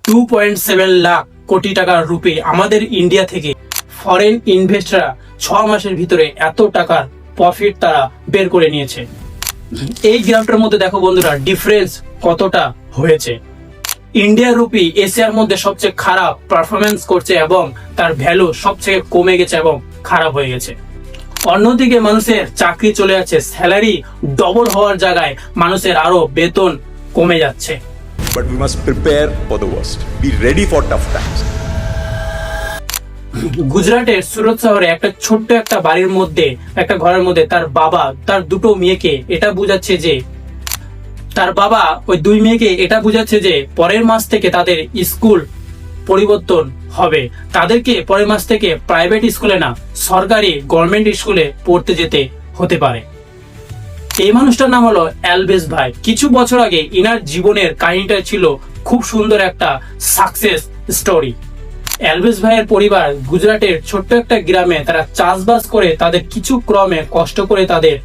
2.7 লাখ কোটি টাকার রুপি আমাদের ইন্ডিয়া থেকে ফরেন ইনভেস্টররা 6 মাসের ভিতরে এত টাকার প্রফিট তারা বের করে নিয়েছে। এই গ্রাফটার মধ্যে দেখো বন্ধুরা ডিফারেন্স কতটা হয়েছে। ইন্ডিয়া রুপি এশিয়ার মধ্যে সবচেয়ে খারাপ পারফরমেন্স করছে এবং তার ভ্যালু সবচেয়ে কমে গেছে এবং খারাপ হয়ে গেছে। অন্যদিকে মানুষের চাকরি চলে যাচ্ছে, স্যালারি ডবল হওয়ার জায়গায় মানুষের আরো বেতন কমে যাচ্ছে। But we must prepare for the worst. Be ready for tough times. গুজরাটের সুরত শহরে একটা ছোট্ট একটা বাড়ির মধ্যে একটা ঘরের মধ্যে তার বাবা তার দুটো মেয়েকে এটা বুঝাচ্ছে যে ওই দুই মেয়েকে এটা বুঝাচ্ছে যে পরের মাস থেকে তাদের স্কুল পরিবর্তন হবে, তাদেরকে পরের মাস থেকে প্রাইভেট স্কুলে না সরকারি গভর্নমেন্ট স্কুলে পড়তে যেতে হতে পারে। এই মানুষটার নাম হলো অ্যালবেস ভাই। কিছু বছর আগে ইনার জীবনের কাহিনীটা ছিল খুব সুন্দর একটা সাকসেস স্টোরি। অ্যালবেস ভাইয়ের পরিবার গুজরাটের ছোট্ট একটা গ্রামে তারা চাষবাস করে তাদের কিছু ক্রমে কষ্ট করে তাদের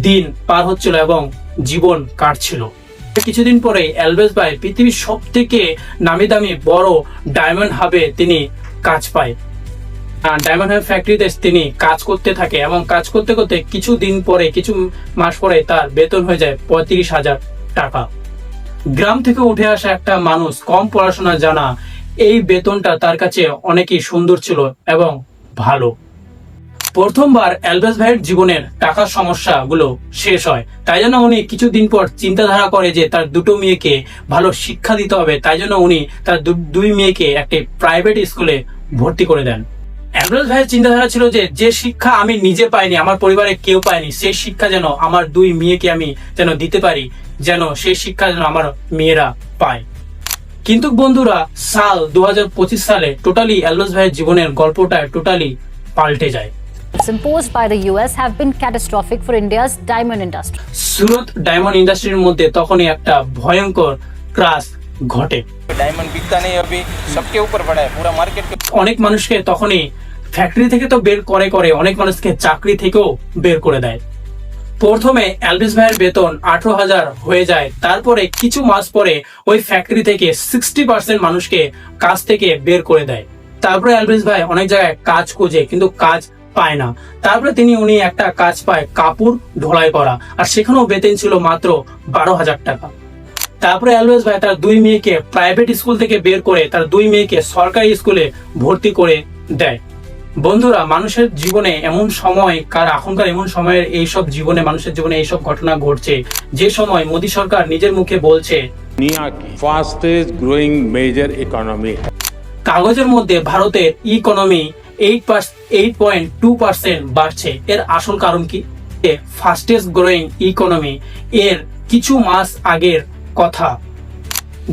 দিন পার হচ্ছিল এবং জীবন কাটছিল। কিছুদিন পরে অ্যালবেস ভাই পৃথিবীর সব থেকে নামি দামি বড় ডায়মন্ড হাবে তিনি কাজ পায়। ডায়মন্ড হাব ফ্যাক্টরিতে তিনি কাজ করতে থাকে এবং কাজ করতে করতে কিছু মাস পরে তার বেতন হয়ে যায় 35,000 টাকা। গ্রাম থেকে উঠে আসা একটা মানুষ, কম পড়াশোনা জানা, এই বেতনটা তার কাছে অনেকই সুন্দর ছিল এবং ভালো। প্রথমবার অ্যালবেস ভাইয়ের জীবনের টাকার সমস্যা গুলো শেষ হয়, তাই জন্য উনি কিছুদিন পর চিন্তাধারা করে যে তার দুটো মেয়েকে ভালো শিক্ষা দিতে হবে। তাই জন্য উনি তার দুই মেয়েকে একটি প্রাইভেট স্কুলে ভর্তি করে দেন। অ্যালবেস ভাইয়ের চিন্তাধারা ছিল যে শিক্ষা আমি নিজে পাইনি, আমার পরিবারের কেউ পায়নি, সেই শিক্ষা যেন আমার দুই মেয়েকে আমি যেন দিতে পারি, যেন সেই শিক্ষা যেন আমার মেয়েরা পায়। কিন্তু বন্ধুরা সাল 2025 সালে টোটালি অ্যালবেস ভাইয়ের জীবনের গল্পটা টোটালি পাল্টে যায়। imposed by the US have been catastrophic for India's diamond industry. Surath diamond ইন্ডাস্ট্রির মধ্যে তখনই একটা ভয়ঙ্কর ক্রাশ ঘটে। डायमंड बिकता नहीं, अभी सबके ऊपर पड़ा है पूरा मार्केट के। অনেক মানুষকে তখনই ফ্যাক্টরি থেকে তো বের করে অনেক মানুষকে চাকরি থেকেও বের করে দেয়। প্রথমে অ্যালবেস ভাইয়ের বেতন 18,000 হয়ে যায়, তারপরে কিছু মাস পরে ওই ফ্যাক্টরি থেকে 60% মানুষকে কাজ থেকে বের করে দেয়। তারপরে অ্যালবেস ভাই অনেক জায়গায় কাজ খোঁজে কিন্তু কাজ পায় না। তারপরে উনি একটা কাজ পায় কাপড় ঢোলাই করা, আর সেখানেও বেতন ছিল মাত্র 12,000 টাকা। তারপরে অ্যালবেস ভাই তার দুই মেয়েকে প্রাইভেট স্কুল থেকে বের করে তার দুই মেয়েকে সরকারি স্কুলে ভর্তি করে দেয়। বন্ধুরা মানুষের জীবনে এমন সময় এখনকার এমন সময়ের এইসব জীবনে মানুষের জীবনে এইসব ঘটনা ঘটছে যে সময় মোদী সরকার নিজের মুখে বলছে दुनिया की फास्टेस्ट ग्रोइंग मेजर इकोनॉमी है। কাগজের মধ্যে ভারতের ইকোনমি 8.2% বাড়ছে। এর আসল কারণ কি? ফাস্টেস্ট গ্রোয়িং ইকোনমি এর কিছু মাস আগের কথা।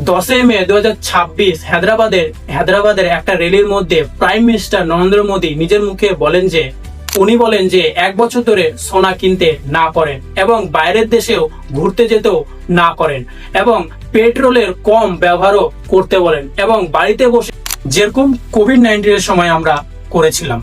10 মে 2026 হায়দ্রাবাদের একটা র্যালির মধ্যে প্রাইম মিনিস্টার নরেন্দ্র মোদী নিজের মুখে বলেন যে 1 বছর ধরে সোনা কিনতে না করেন এবং বাইরের দেশেও ঘুরতে যেতেও না করেন এবং পেট্রোলের কম ব্যবহারও করতে বলেন এবং বাড়িতে বসে যেরকম কোভিড-19 এর সময় আমরা করেছিলাম।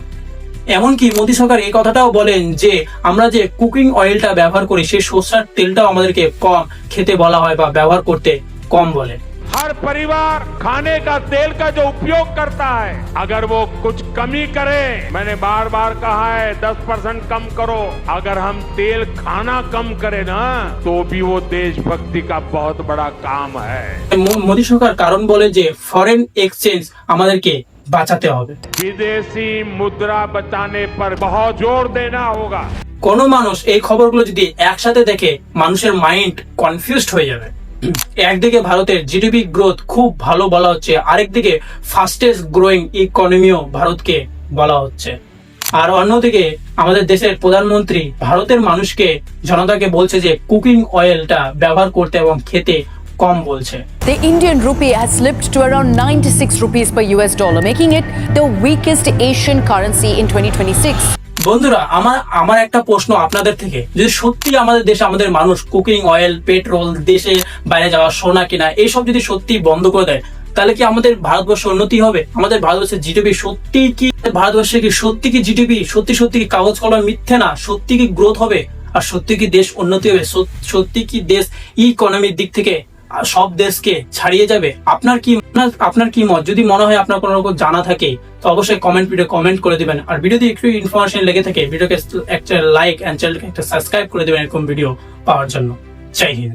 এমনকি মোদী সরকার এই কথাটাও বলেন যে আমরা যে কুকিং অয়েলটা ব্যবহার করি সেই সরষের তেলটাও আমাদেরকে কম খেতে বলা হয় বা ব্যবহার করতে কম বলে। हर परिवार खाने का तेल का जो उपयोग करता है, अगर वो कुछ कमी करे, मैंने बार बार कहा है 10% कम करो। अगर हम तेल खाना कम करें ना तो भी वो देशभक्ति का बहुत बड़ा काम है। মোদী সরকার কারণ বলে যে ফরেন এক্সচেঞ্জ আমাদেরকে বাঁচাতে হবে, विदेशी मुद्रा बचाने पर बहुत जोर देना होगा। কোন মানুষ এই খবরগুলো যদি একসাথে দেখে মানুষের মাইন্ড কনফিউজড হয়ে যাবে। একদিকে ভারতের জিডিপি গ্রোথ খুব ভালো বলা হচ্ছে, আরেকদিকে ফাস্টেস্ট গ্রোয়িং ইকোনমিও ভারতকে বলা হচ্ছে, আর অন্যদিকে আমাদের দেশের প্রধানমন্ত্রী ভারতের মানুষকে জনতাকে বলছে যে কুকিং অয়েলটা ব্যবহার করতে এবং খেতে কম বলছে। The Indian rupee has slipped to around 96 rupees per US dollar, making it the weakest Asian currency in 2026. বন্ধুরা আমার একটা প্রশ্ন আপনাদের থেকে, যদি সত্যি আমাদের দেশে আমাদের মানুষ কুকিং অয়েল, পেট্রোল, দেশে বাইরে যাওয়া, সোনা কিনা এইসব যদি সত্যি বন্ধ করে দেয়, তাহলে কি আমাদের ভারতবর্ষ উন্নতি হবে? আমাদের ভারতবর্ষের জিডিপি সত্যি কি জিডিপি সত্যি কি কাগজ কলম মিথ্যে না, সত্যি কি গ্রোথ হবে? আর সত্যি কি দেশ উন্নতি হবে? সত্যি কি দেশ ইকোনমির দিক থেকে সব দেশকে ছাড়িয়ে যাবে? আপনার কি মত? যদি মনে হয় আপনার কোনো রকম জানা থাকে তো অবশ্যই কমেন্ট করে দিবেন। আর ভিডিওতে একটু ইনফরমেশন লেগে থাকে ভিডিওকে একটা লাইক এন্ড চ্যানেলকে একটা সাবস্ক্রাইব করে দিবেন এরকম ভিডিও পাওয়ার জন্য। জয় হিন্দ।